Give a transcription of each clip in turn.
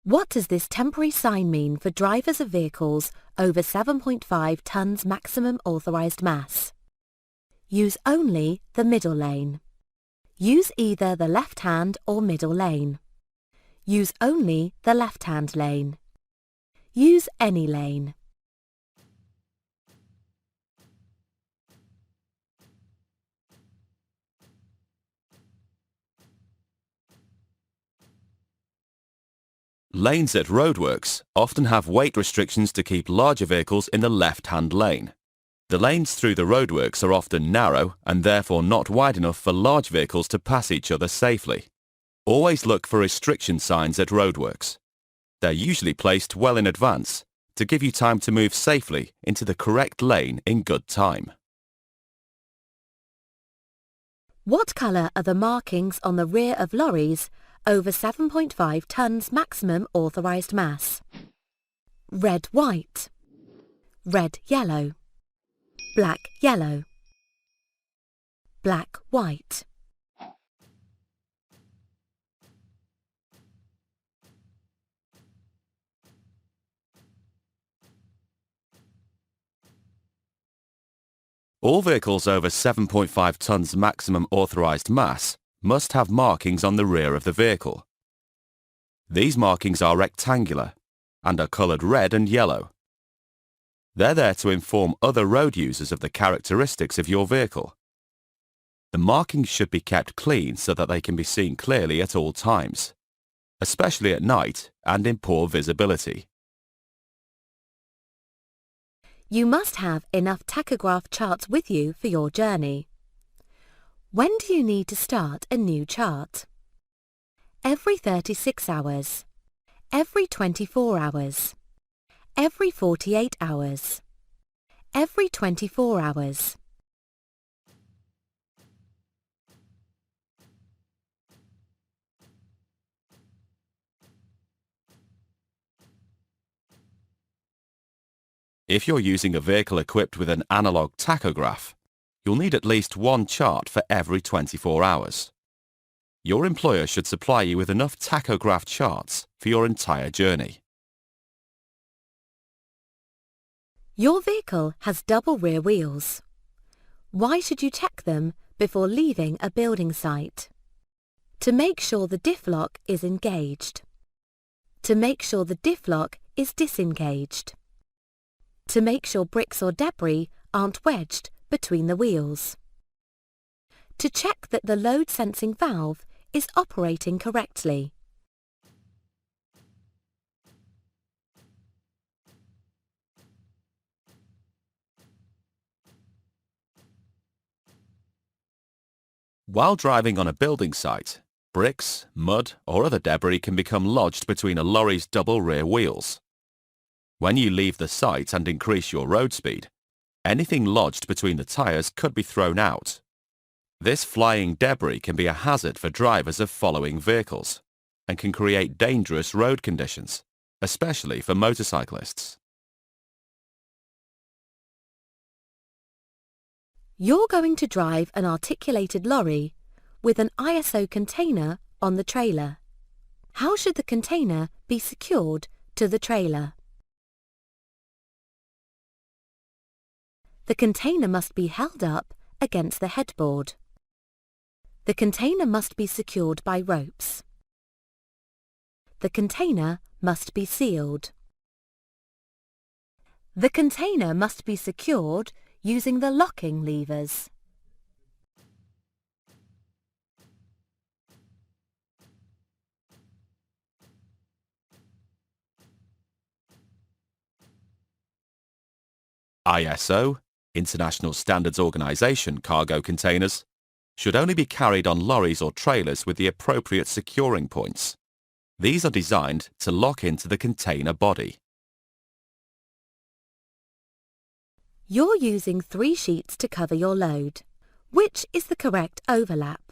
What does this temporary sign mean for drivers of vehicles over 7.5 tons maximum authorised mass? Use only the middle lane. Use either the left-hand or middle lane. Use only the left-hand lane. Use any lane. Lanes at roadworks often have weight restrictions to keep larger vehicles in the left-hand lane. The lanes through the roadworks are often narrow and therefore not wide enough for large vehicles to pass each other safely. Always look for restriction signs at roadworks. They're usually placed well in advance to give you time to move safely into the correct lane in good time. What colour are the markings on the rear of lorries over 7.5 tons maximum authorised mass? Red, white. Red, yellow. Black, yellow. Black, white. All vehicles over 7.5 tons maximum authorised mass must have markings on the rear of the vehicle. These markings are rectangular and are coloured red and yellow. They're there to inform other road users of the characteristics of your vehicle. The markings should be kept clean so that they can be seen clearly at all times, especially at night and in poor visibility. You must have enough tachograph charts with you for your journey. When do you need to start a new chart? Every 36 hours. Every 24 hours. Every 48 hours. Every 24 hours. If you're using a vehicle equipped with an analog tachograph, you'll need at least one chart for every 24 hours. Your employer should supply you with enough tachograph charts for your entire journey. Your vehicle has double rear wheels. Why should you check them before leaving a building site? To make sure the diff lock is engaged. To make sure the diff lock is disengaged. To make sure bricks or debris aren't wedged between the wheels. To check that the load sensing valve is operating correctly. While driving on a building site, bricks, mud or other debris can become lodged between a lorry's double rear wheels. When you leave the site and increase your road speed, anything lodged between the tyres could be thrown out. This flying debris can be a hazard for drivers of following vehicles and can create dangerous road conditions, especially for motorcyclists. You're going to drive an articulated lorry with an ISO container on the trailer. How should the container be secured to the trailer? The container must be held up against the headboard. The container must be secured by ropes. The container must be sealed. The container must be secured using the locking levers. ISO, International Standards Organization cargo containers, should only be carried on lorries or trailers with the appropriate securing points. These are designed to lock into the container body. You're using 3 sheets to cover your load. Which is the correct overlap?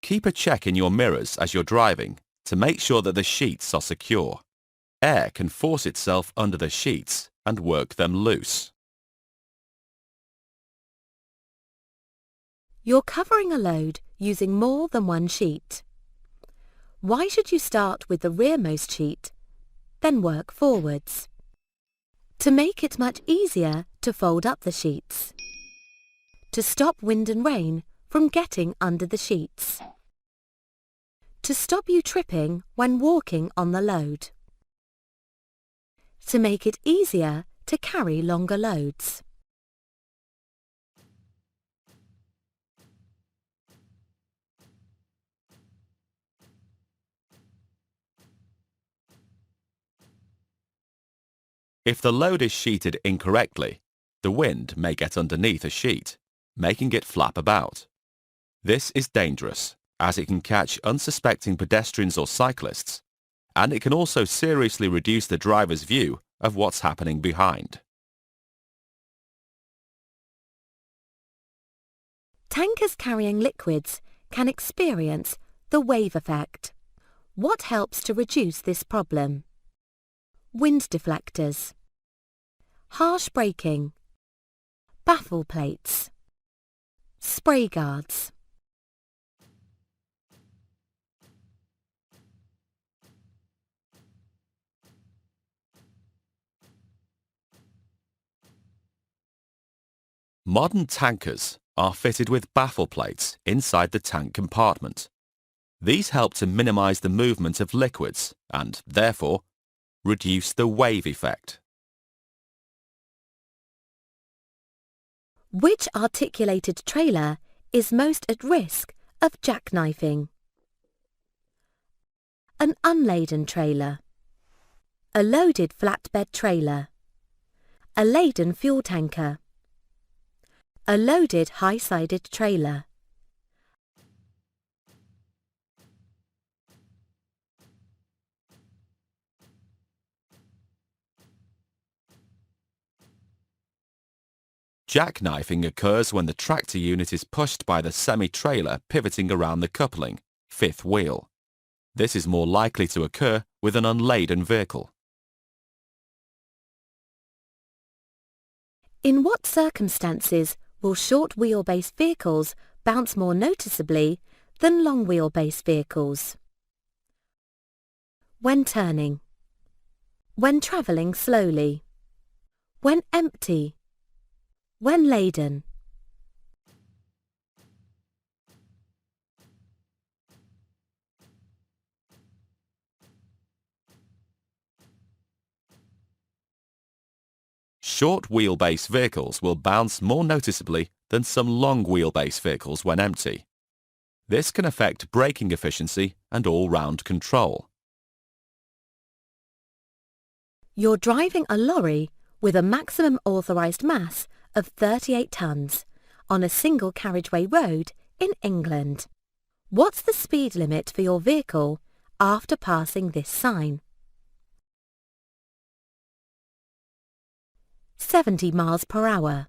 Keep a check in your mirrors as you're driving to make sure that the sheets are secure. Air can force itself under the sheets and work them loose. You're covering a load using more than one sheet. Why should you start with the rearmost sheet, then work forwards? To make it much easier to fold up the sheets. To stop wind and rain from getting under the sheets. To stop you tripping when walking on the load. To make it easier to carry longer loads. If the load is sheeted incorrectly, the wind may get underneath a sheet, making it flap about. This is dangerous, as it can catch unsuspecting pedestrians or cyclists, and it can also seriously reduce the driver's view of what's happening behind. Tankers carrying liquids can experience the wave effect. What helps to reduce this problem? Wind deflectors, harsh braking, baffle plates, spray guards. Modern tankers are fitted with baffle plates inside the tank compartment. These help to minimize the movement of liquids and, therefore, reduce the wave effect. Which articulated trailer is most at risk of jackknifing? An unladen trailer, a loaded flatbed trailer, a laden fuel tanker, a loaded high-sided trailer. Jackknifing occurs when the tractor unit is pushed by the semi-trailer pivoting around the coupling, fifth wheel. This is more likely to occur with an unladen vehicle. In what circumstances will short wheelbase vehicles bounce more noticeably than long wheelbase vehicles? When turning, when travelling slowly, when empty, when laden. Short wheelbase vehicles will bounce more noticeably than some long wheelbase vehicles when empty. This can affect braking efficiency and all-round control. You're driving a lorry with a maximum authorised mass of 38 tonnes on a single carriageway road in England. What's the speed limit for your vehicle after passing this sign? 70 miles per hour,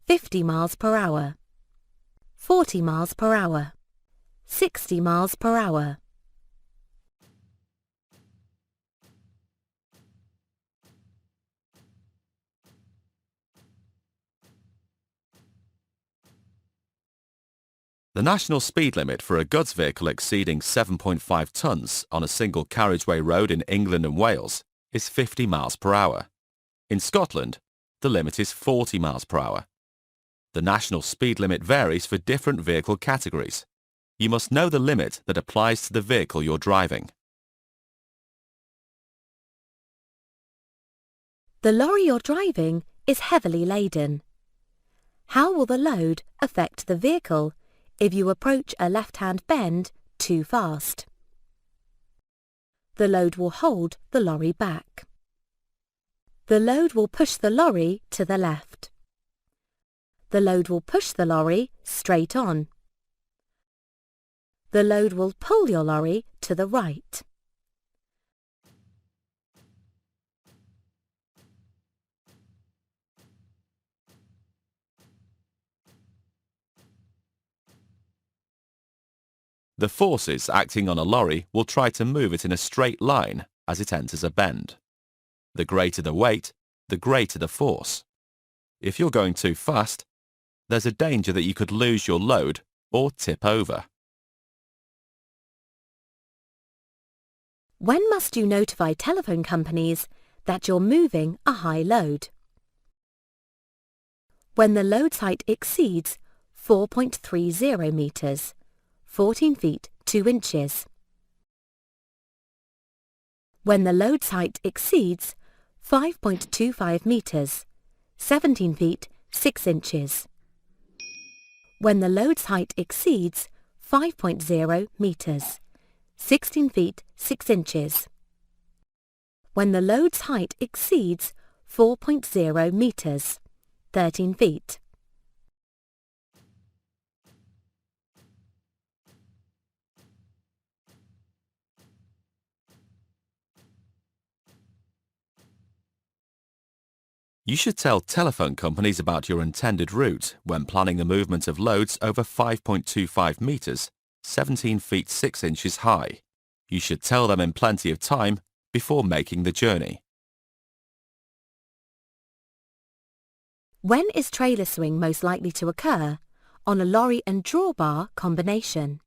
50 miles per hour, 40 miles per hour, 60 miles per hour. The national speed limit for a goods vehicle exceeding 7.5 tonnes on a single carriageway road in England and Wales is 50 miles per hour. In Scotland, the limit is 40 miles per hour. The national speed limit varies for different vehicle categories. You must know the limit that applies to the vehicle you're driving. The lorry you're driving is heavily laden. How will the load affect the vehicle if you approach a left-hand bend too fast? The load will hold the lorry back. The load will push the lorry to the left. The load will push the lorry straight on. The load will pull your lorry to the right. The forces acting on a lorry will try to move it in a straight line as it enters a bend. The greater the weight, the greater the force. If you're going too fast, there's a danger that you could lose your load or tip over. When must you notify telephone companies that you're moving a high load? When the load height exceeds 4.30 metres, 14 feet 2 inches. When the load height exceeds 5.25 metres, 17 feet 6 inches. When the load height exceeds 5.0 metres, 16 feet 6 inches. When the load's height exceeds 4.0 metres, 13 feet. You should tell telephone companies about your intended route when planning the movement of loads over 5.25 metres, 17 feet 6 inches high. You should tell them in plenty of time before making the journey. When is trailer swing most likely to occur on a lorry and drawbar combination?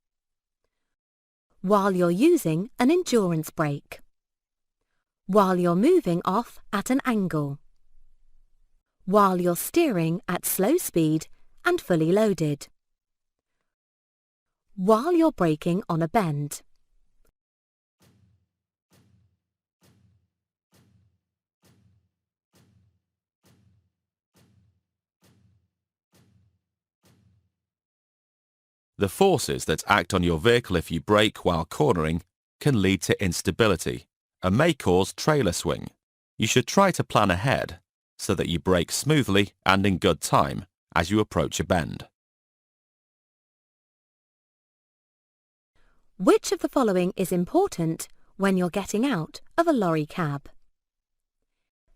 While you're using an endurance brake. While you're moving off at an angle. While you're steering at slow speed and fully loaded. While you're braking on a bend. The forces that act on your vehicle if you brake while cornering can lead to instability and may cause trailer swing. You should try to plan ahead so that you brake smoothly and in good time as you approach a bend. Which of the following is important when you're getting out of a lorry cab?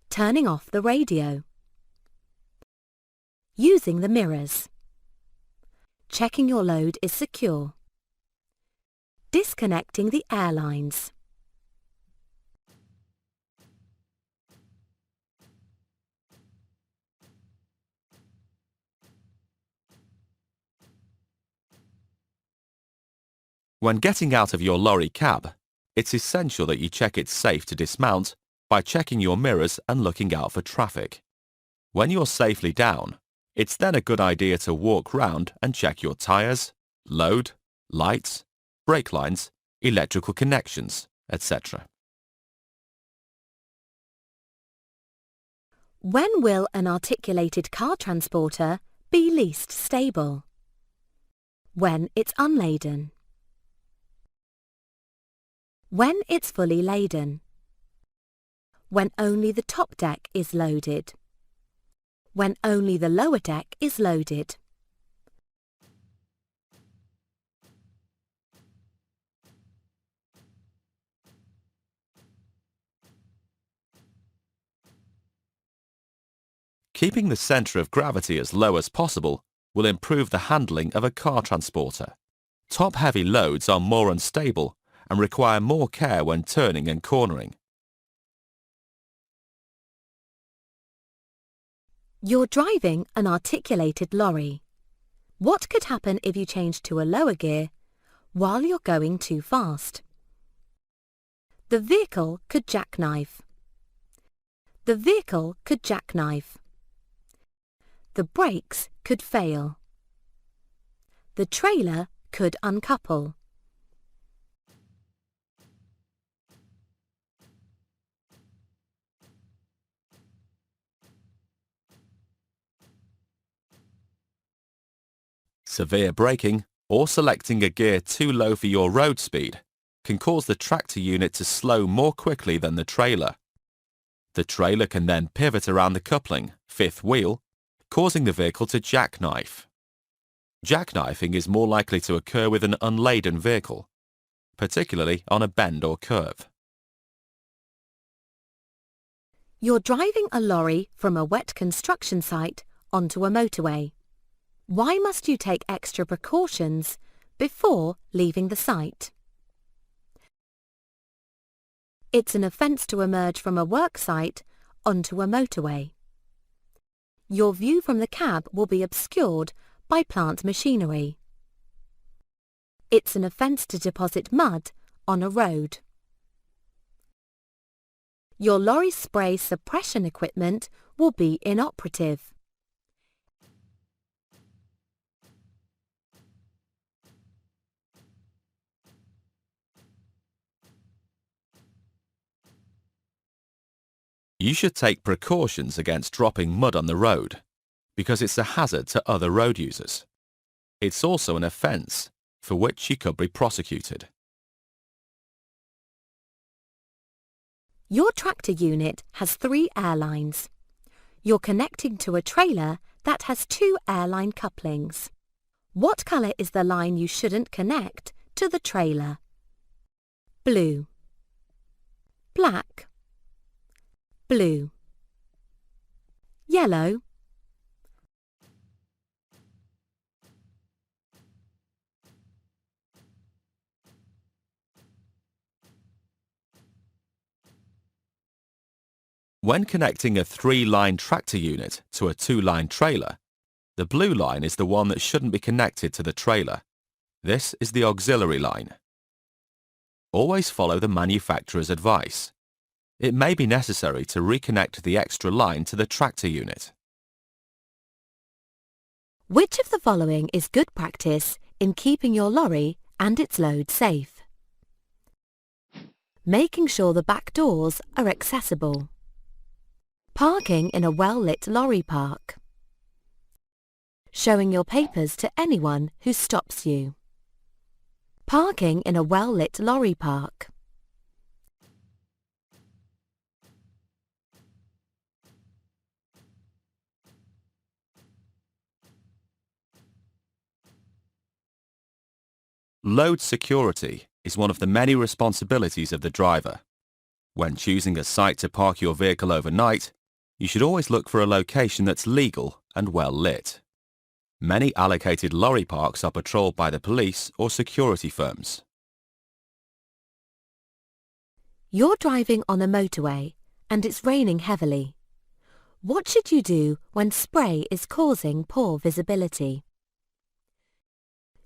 Turning off the radio. Using the mirrors. Checking your load is secure. Disconnecting the airlines. When getting out of your lorry cab, it's essential that you check it's safe to dismount by checking your mirrors and looking out for traffic. When you're safely down, it's then a good idea to walk round and check your tyres, load, lights, brake lines, electrical connections, etc. When will an articulated car transporter be least stable? When it's unladen. When it's fully laden. When only the top deck is loaded. When only the lower deck is loaded. Keeping the centre of gravity as low as possible will improve the handling of a car transporter. Top-heavy loads are more unstable and require more care when turning and cornering. You're driving an articulated lorry. What could happen if you change to a lower gear while you're going too fast? The vehicle could jackknife. The vehicle could jackknife. The brakes could fail. The trailer could uncouple. Severe braking or selecting a gear too low for your road speed can cause the tractor unit to slow more quickly than the trailer. The trailer can then pivot around the coupling, fifth wheel, causing the vehicle to jackknife. Jackknifing is more likely to occur with an unladen vehicle, particularly on a bend or curve. You're driving a lorry from a wet construction site onto a motorway. Why must you take extra precautions before leaving the site? It's an offence to emerge from a work site onto a motorway. Your view from the cab will be obscured by plant machinery. It's an offence to deposit mud on a road. Your lorry spray suppression equipment will be inoperative. You should take precautions against dropping mud on the road, because it's a hazard to other road users. It's also an offence for which you could be prosecuted. Your tractor unit has 3 airlines. You're connecting to a trailer that has 2 airline couplings. What colour is the line you shouldn't connect to the trailer? Blue, black, blue, yellow, When connecting a 3-line tractor unit to a 2-line trailer, the blue line is the one that shouldn't be connected to the trailer. This is the auxiliary line. Always follow the manufacturer's advice. It may be necessary to reconnect the extra line to the tractor unit. Which of the following is good practice in keeping your lorry and its load safe? Making sure the back doors are accessible. Parking in a well-lit lorry park. Showing your papers to anyone who stops you. Parking in a well-lit lorry park. Load security is one of the many responsibilities of the driver. When choosing a site to park your vehicle overnight, you should always look for a location that's legal and well lit. Many allocated lorry parks are patrolled by the police or security firms. You're driving on a motorway and it's raining heavily. What should you do when spray is causing poor visibility?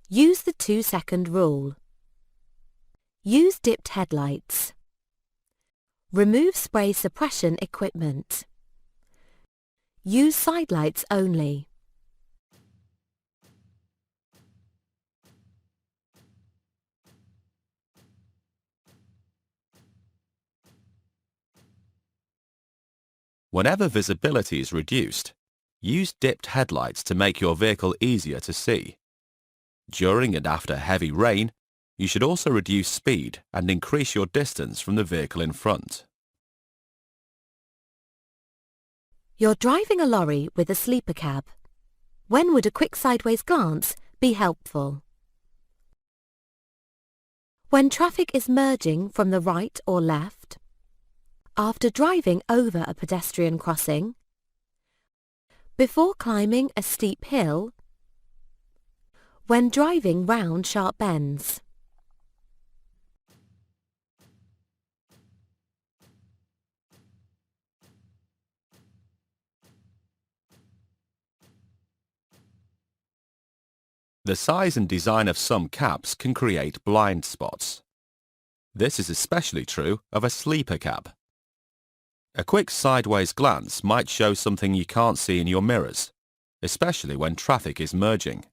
Use the 2-second rule. Use dipped headlights. Remove spray suppression equipment. Use sidelights only. Whenever visibility is reduced, use dipped headlights to make your vehicle easier to see. During and after heavy rain, you should also reduce speed and increase your distance from the vehicle in front. You're driving a lorry with a sleeper cab. When would a quick sideways glance be helpful? When traffic is merging from the right or left, after driving over a pedestrian crossing, before climbing a steep hill, when driving round sharp bends. The size and design of some cabs can create blind spots. This is especially true of a sleeper cab. A quick sideways glance might show something you can't see in your mirrors, especially when traffic is merging.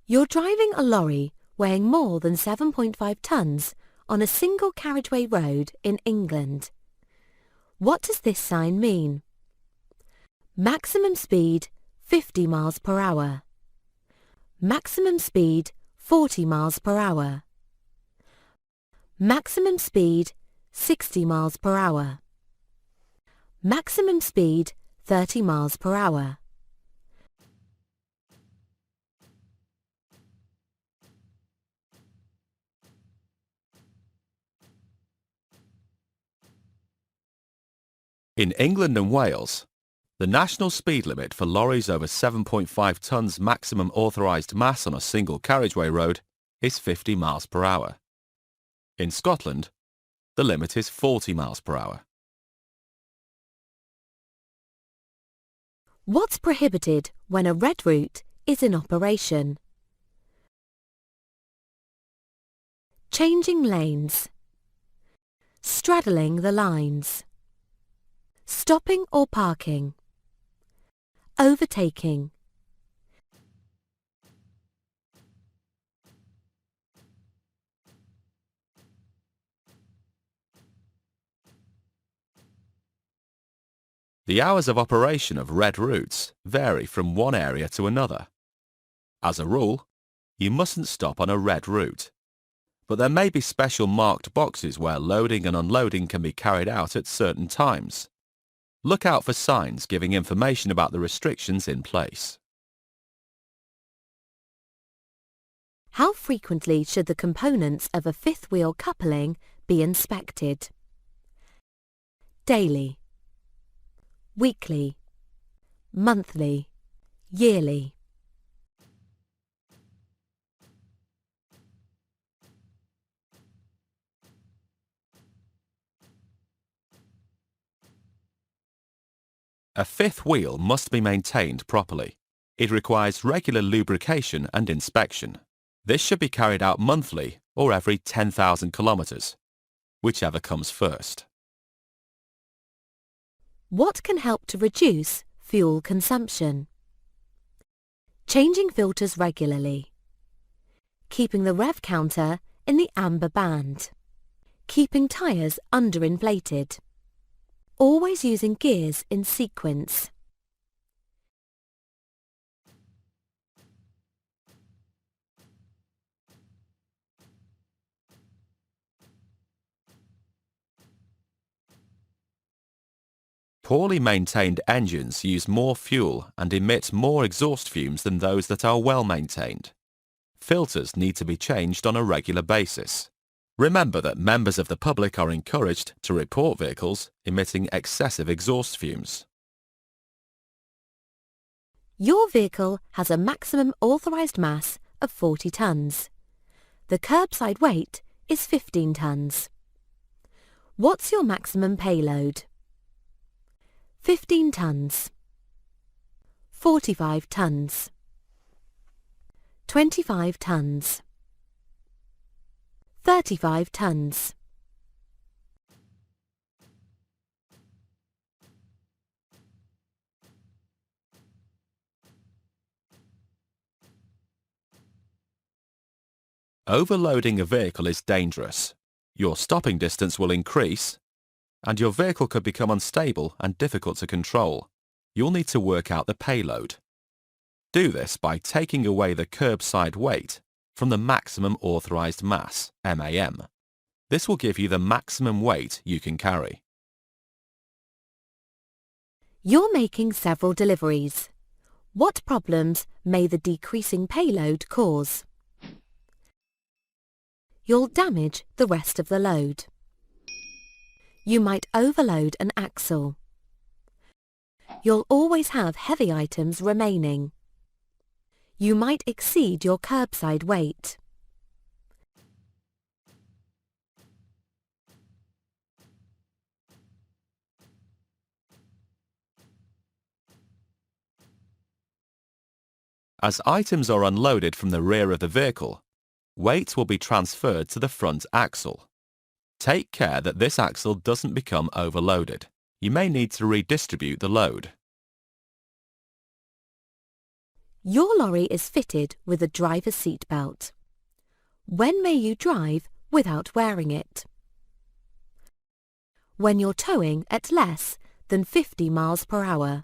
You're driving a lorry weighing more than 7.5 tonnes on a single carriageway road in England. What does this sign mean? Maximum speed 50 miles per hour. Maximum speed 40 miles per hour. Maximum speed 60 miles per hour. Maximum speed 30 miles per hour. In England and Wales, the national speed limit for lorries over 7.5 tonnes maximum authorised mass on a single carriageway road is 50 miles per hour. In Scotland, The limit is 40 miles per hour. What's prohibited when a red route is in operation? Changing lanes. Straddling the lines. Stopping or parking. Overtaking. The hours of operation of red routes vary from one area to another. As a rule, you mustn't stop on a red route, but there may be special marked boxes where loading and unloading can be carried out at certain times. Look out for signs giving information about the restrictions in place. How frequently should the components of a fifth wheel coupling be inspected? Daily, weekly, monthly, yearly. A fifth wheel must be maintained properly. It requires regular lubrication and inspection. This should be carried out monthly or every 10,000 kilometers, whichever comes first. What can help to reduce fuel consumption? Changing filters regularly. Keeping the rev counter in the amber band. Keeping tyres underinflated. Always using gears in sequence. Poorly maintained engines use more fuel and emit more exhaust fumes than those that are well maintained. Filters need to be changed on a regular basis. Remember that members of the public are encouraged to report vehicles emitting excessive exhaust fumes. Your vehicle has a maximum authorised mass of 40 tonnes. The curbside weight is 15 tonnes. What's your maximum payload? 15 tonnes. 45 tonnes. 25 tonnes. 35 tonnes. Overloading a vehicle is dangerous. Your stopping distance will increase, and your vehicle could become unstable and difficult to control. You'll need to work out the payload. Do this by taking away the curbside weight from the maximum authorised mass, MAM. This will give you the maximum weight you can carry. You're making several deliveries. What problems may the decreasing payload cause? You'll damage the rest of the load. You might overload an axle. You'll always have heavy items remaining. You might exceed your curbside weight. As items are unloaded from the rear of the vehicle, weight will be transferred to the front axle. Take care that this axle doesn't become overloaded. You may need to redistribute the load. Your lorry is fitted with a driver seatbelt. When may you drive without wearing it? When you're towing at less than 50 miles per hour.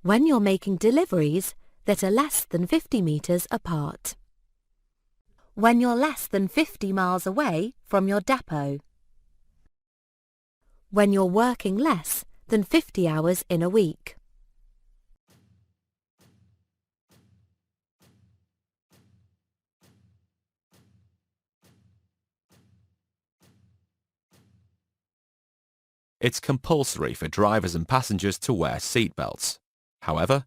When you're making deliveries that are less than 50 meters apart. When you're less than 50 miles away from your depot. When you're working less than 50 hours in a week. It's compulsory for drivers and passengers to wear seatbelts. However,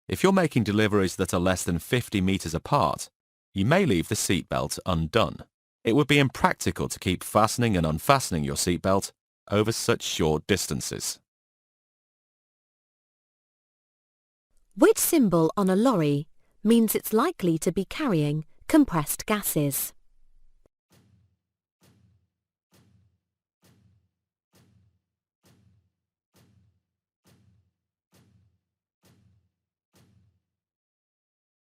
if you're making deliveries that are less than 50 meters apart, you may leave the seatbelt undone. It would be impractical to keep fastening and unfastening your seatbelt over such short distances. Which symbol on a lorry means it's likely to be carrying compressed gases?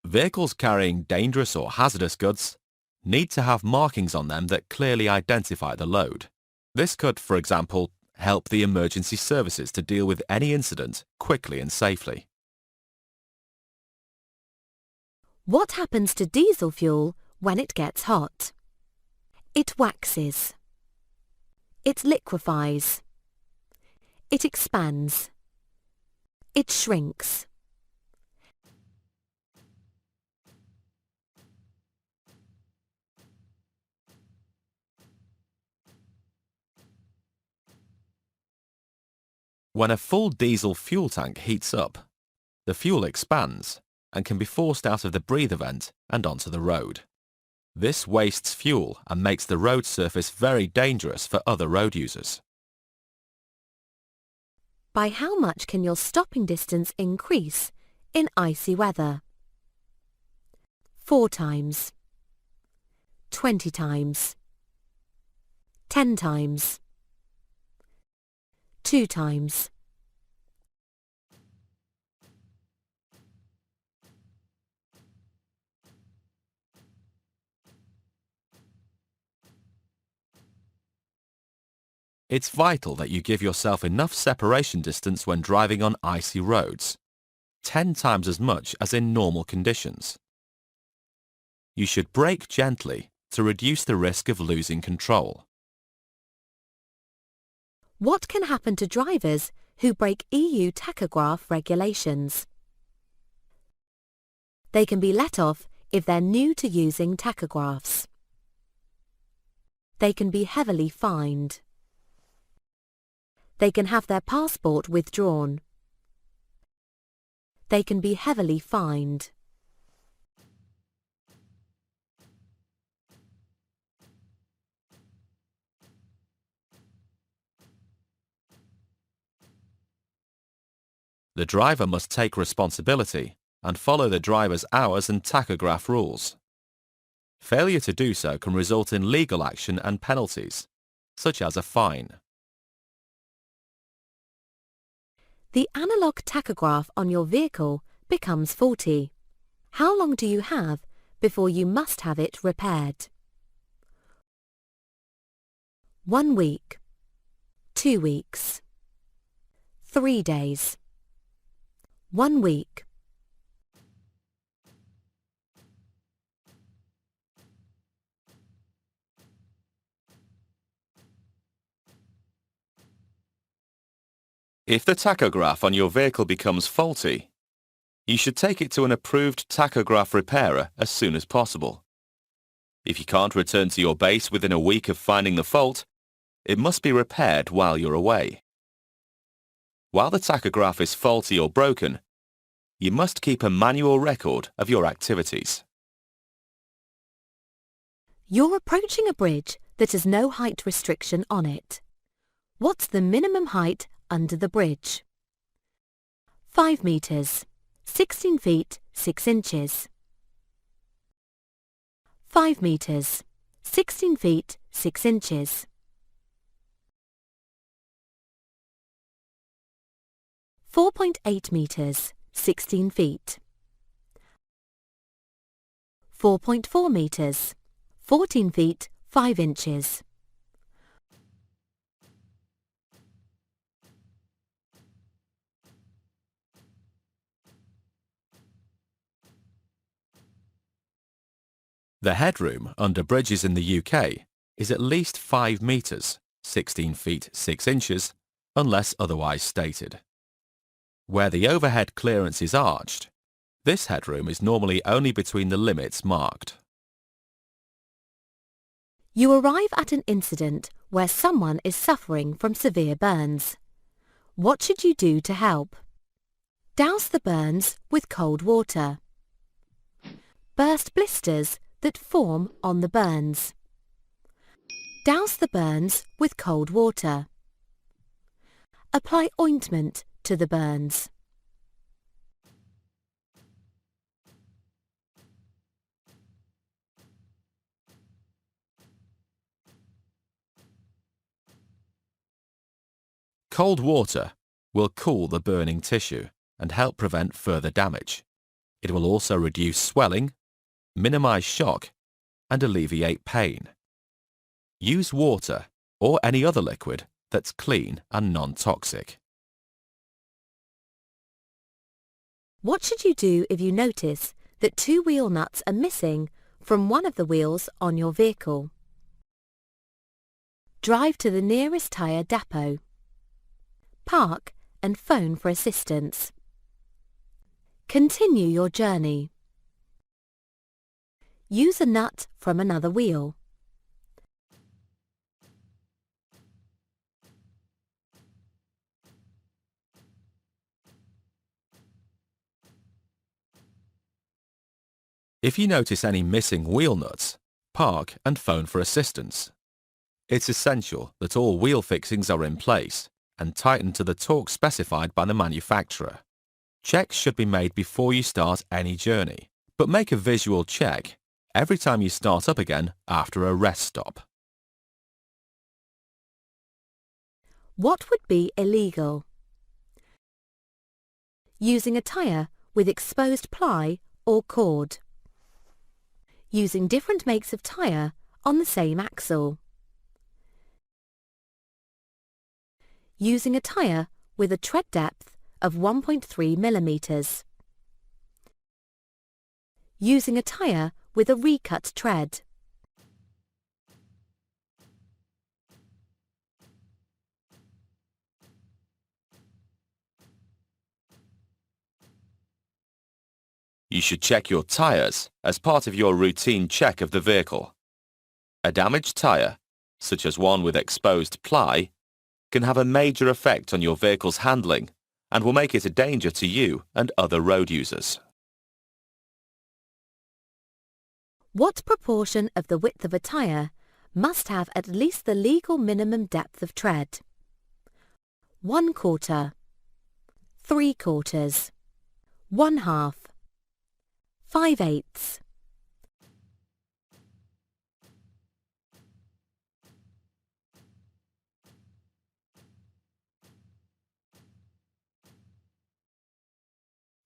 Vehicles carrying dangerous or hazardous goods need to have markings on them that clearly identify the load. This could, for example, help the emergency services to deal with any incident quickly and safely. What happens to diesel fuel when it gets hot? It waxes. It liquefies. It expands. It shrinks. When a full diesel fuel tank heats up, the fuel expands and can be forced out of the breather vent and onto the road. This wastes fuel and makes the road surface very dangerous for other road users. By how much can your stopping distance increase in icy weather? 4 times. 20 times. 10 times. 2 times. It's vital that you give yourself enough separation distance when driving on icy roads, 10 times as much as in normal conditions. You should brake gently to reduce the risk of losing control. What can happen to drivers who break EU tachograph regulations? They can be let off if they're new to using tachographs. They can be heavily fined. They can have their passport withdrawn. They can be heavily fined. The driver must take responsibility and follow the driver's hours and tachograph rules. Failure to do so can result in legal action and penalties, such as a fine. The analog tachograph on your vehicle becomes faulty. How long do you have before you must have it repaired? 1 week, 2 weeks, 3 days, 1 week. If the tachograph on your vehicle becomes faulty, you should take it to an approved tachograph repairer as soon as possible. If you can't return to your base within a week of finding the fault, it must be repaired while you're away. While the tachograph is faulty or broken, you must keep a manual record of your activities. You're approaching a bridge that has no height restriction on it. What's the minimum height under the bridge? 5 meters, 16 feet, 6 inches. 5 meters, 16 feet, 6 inches. 4.8 meters, 16 feet. 4.4 meters, 14 feet, 5 inches. The headroom under bridges in the UK is at least 5 meters, 16 feet 6 inches, unless otherwise stated. Where the overhead clearance is arched, this headroom is normally only between the limits marked. You arrive at an incident where someone is suffering from severe burns. What should you do to help? Douse the burns with cold water. Burst blisters that form on the burns. Douse the burns with cold water. Apply ointment to the burns. Cold water will cool the burning tissue and help prevent further damage. It will also reduce swelling, minimize shock, and alleviate pain. Use water or any other liquid that's clean and non-toxic. What should you do if you notice that 2 wheel nuts are missing from one of the wheels on your vehicle? Drive to the nearest tyre depot. Park and phone for assistance. Continue your journey. Use a nut from another wheel. If you notice any missing wheel nuts, park and phone for assistance. It's essential that all wheel fixings are in place and tightened to the torque specified by the manufacturer. Checks should be made before you start any journey, but make a visual check every time you start up again after a rest stop. What would be illegal? Using a tyre with exposed ply or cord. Using different makes of tyre on the same axle. Using a tyre with a tread depth of 1.3 millimeters. Using a tyre with a recut tread. You should check your tyres as part of your routine check of the vehicle. A damaged tyre, such as one with exposed ply, can have a major effect on your vehicle's handling and will make it a danger to you and other road users. What proportion of the width of a tyre must have at least the legal minimum depth of tread? 1/4, 3/4, 1/2, 5/8.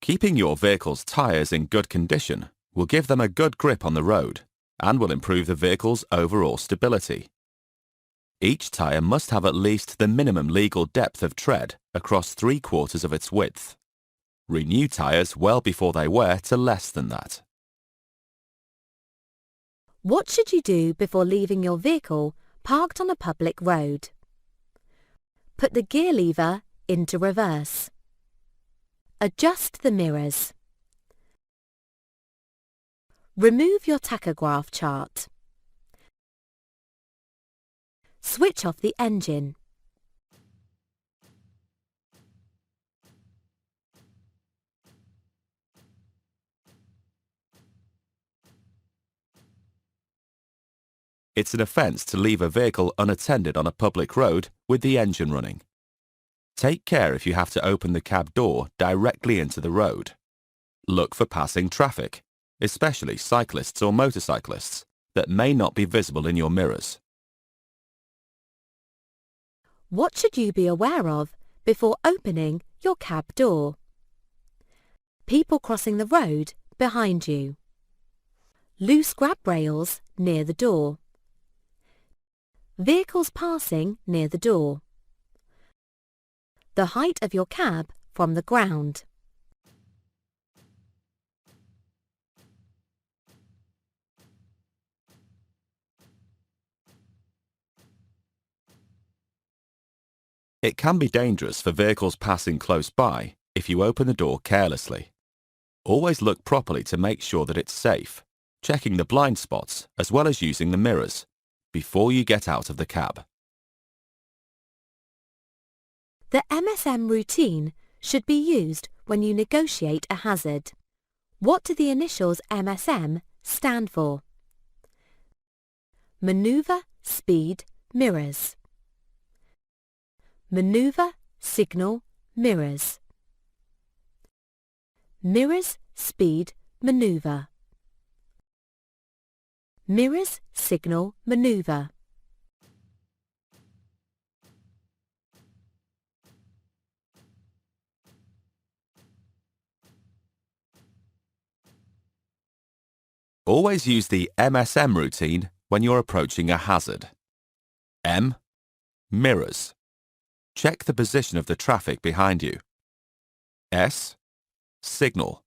Keeping your vehicle's tyres in good condition will give them a good grip on the road and will improve the vehicle's overall stability. Each tyre must have at least the minimum legal depth of tread across 3/4 of its width. Renew tyres well before they wear to less than that. What should you do before leaving your vehicle parked on a public road? Put the gear lever into reverse. Adjust the mirrors. Remove your tachograph chart. Switch off the engine. It's an offence to leave a vehicle unattended on a public road with the engine running. Take care if you have to open the cab door directly into the road. Look for passing traffic, especially cyclists or motorcyclists, that may not be visible in your mirrors. What should you be aware of before opening your cab door? People crossing the road behind you. Loose grab rails near the door. Vehicles passing near the door. The height of your cab from the ground. It can be dangerous for vehicles passing close by if you open the door carelessly. Always look properly to make sure that it's safe, checking the blind spots as well as using the mirrors before you get out of the cab. The MSM routine should be used when you negotiate a hazard. What do the initials MSM stand for? Maneuver, speed, mirrors. Maneuver, signal, mirrors. Mirrors, speed, maneuver. Mirrors, signal, maneuver. Always use the MSM routine when you're approaching a hazard. M. Mirrors. Check the position of the traffic behind you. S. Signal.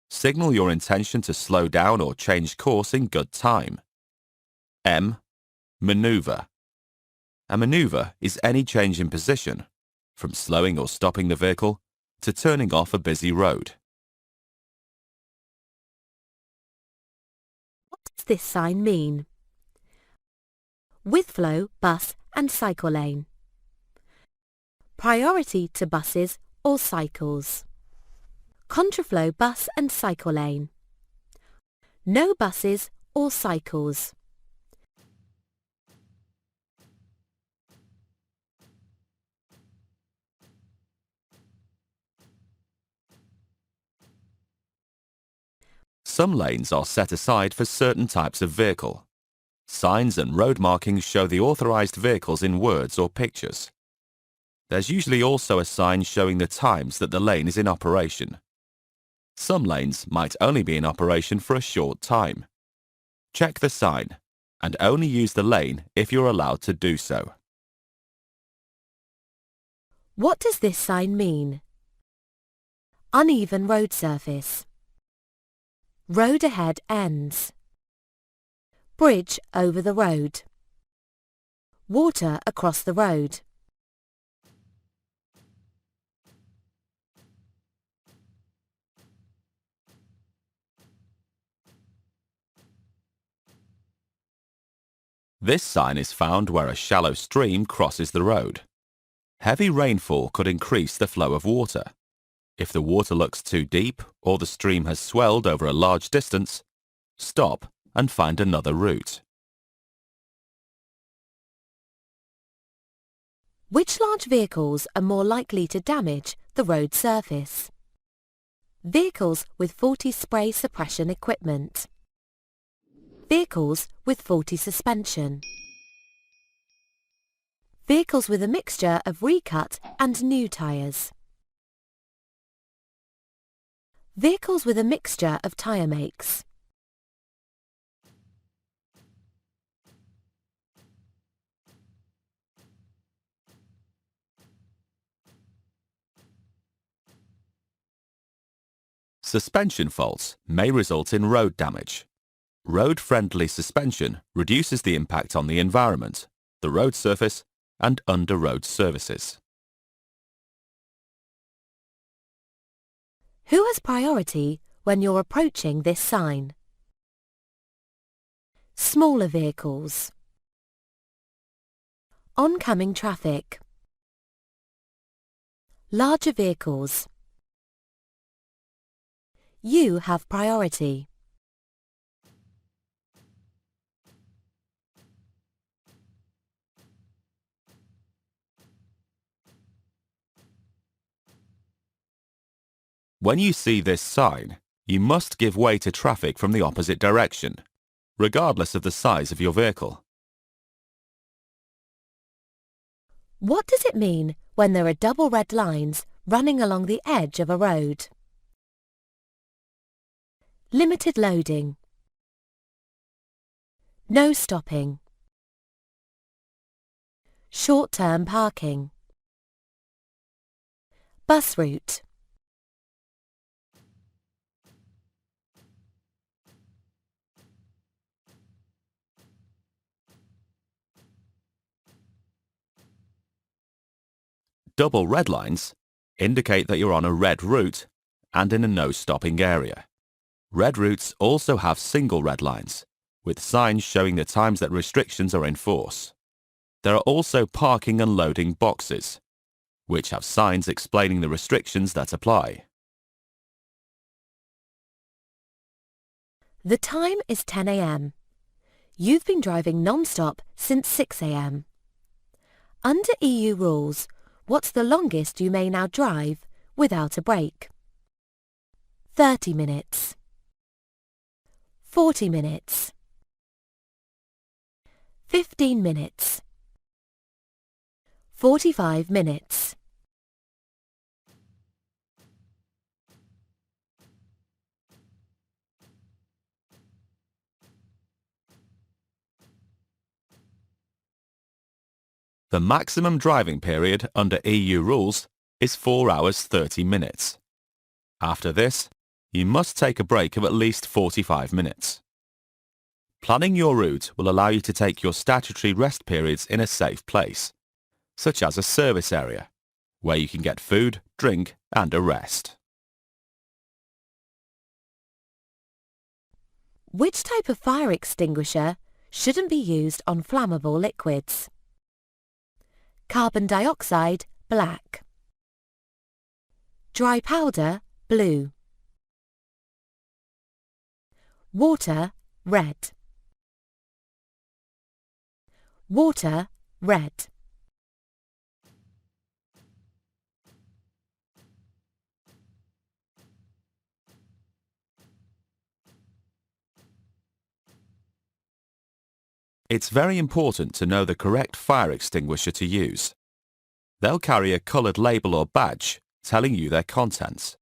Signal your intention to slow down or change course in good time. M. Maneuver. A maneuver is any change in position, from slowing or stopping the vehicle to turning off a busy road. What does this sign mean? With flow, bus and cycle lane. Priority to buses or cycles. Contraflow bus and cycle lane. No buses or cycles. Some lanes are set aside for certain types of vehicle. Signs and road markings show the authorized vehicles in words or pictures. There's usually also a sign showing the times that the lane is in operation. Some lanes might only be in operation for a short time. Check the sign and only use the lane if you're allowed to do so. What does this sign mean? Uneven road surface. Road ahead ends. Bridge over the road. Water across the road. This sign is found where a shallow stream crosses the road. Heavy rainfall could increase the flow of water. If the water looks too deep or the stream has swelled over a large distance, stop and find another route. Which large vehicles are more likely to damage the road surface? Vehicles with faulty spray suppression equipment. Vehicles with faulty suspension. Vehicles with a mixture of recut and new tyres. Vehicles with a mixture of tyre makes. Suspension faults may result in road damage. Road-friendly suspension reduces the impact on the environment, the road surface, and under-road services. Who has priority when you're approaching this sign? Smaller vehicles. Oncoming traffic. Larger vehicles. You have priority. When you see this sign, you must give way to traffic from the opposite direction, regardless of the size of your vehicle. What does it mean when there are double red lines running along the edge of a road? Limited loading. No stopping. Short-term parking. Bus route. Double red lines indicate that you're on a red route and in a no-stopping area. Red routes also have single red lines, with signs showing the times that restrictions are in force. There are also parking and loading boxes, which have signs explaining the restrictions that apply. The time is 10 a.m. You've been driving non-stop since 6 a.m. Under EU rules, what's the longest you may now drive without a break? 30 minutes. 40 minutes. 15 minutes. 45 minutes. The maximum driving period under EU rules is 4 hours 30 minutes. After this, you must take a break of at least 45 minutes. Planning your route will allow you to take your statutory rest periods in a safe place, such as a service area, where you can get food, drink and a rest. Which type of fire extinguisher shouldn't be used on flammable liquids? Carbon dioxide, black. Dry powder, blue. Water, red. Water, red. It's very important to know the correct fire extinguisher to use. They'll carry a coloured label or badge telling you their contents.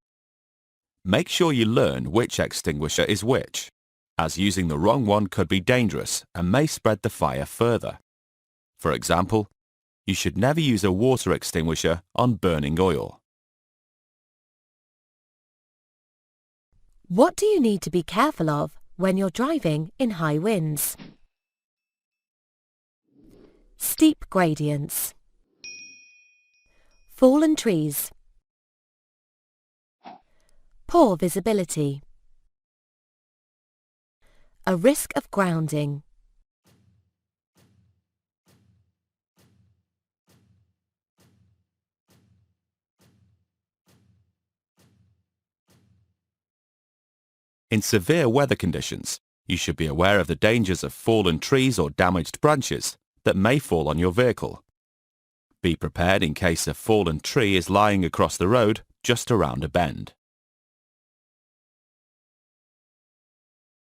Make sure you learn which extinguisher is which, as using the wrong one could be dangerous and may spread the fire further. For example, you should never use a water extinguisher on burning oil. What do you need to be careful of when you're driving in high winds? Steep gradients. Fallen trees. Poor visibility. A risk of grounding. In severe weather conditions, you should be aware of the dangers of fallen trees or damaged branches that may fall on your vehicle. Be prepared in case a fallen tree is lying across the road just around a bend.